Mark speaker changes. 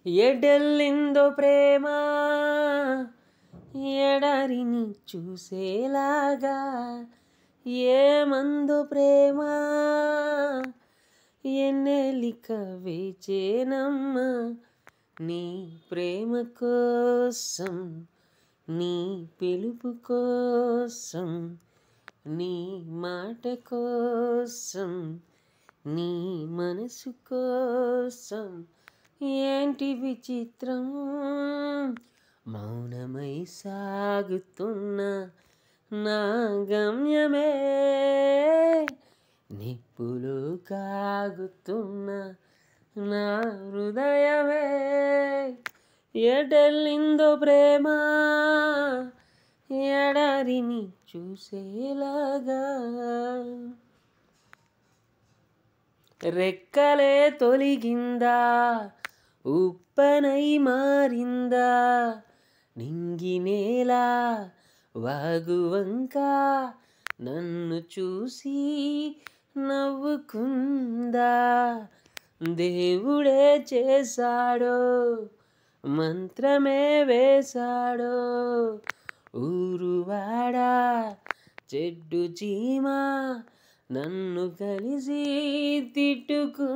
Speaker 1: ఎడెల్లిందో ప్రేమ ఎడారిని చూసేలాగా, ఏమందో ప్రేమ ఎన్నెలిక వేచేనమ్మా, నీ ప్రేమ కోసం, నీ పిలుపు కోసం, నీ మాట కోసం, నీ మనసు కోసం. ఏంటి విచిత్రం, మౌనమై సాగుతున్న నా గమ్యమే, నిప్పులు కాగుతున్న నా హృదయమే. ఎటెళ్ళిందో ప్రేమ ఎడారిని చూసేలాగా, రెక్కలే తొలిగిందా, ఉప్పనై మారిందా, నింగి నేల వాగువంక నన్ను చూసి నవ్వుకుందా. దేవుడే చేశాడో, మంత్రమే వేశాడో, ఊరువాడా చెడ్డు చీమ నన్ను కలిసి తిట్టుకుందా.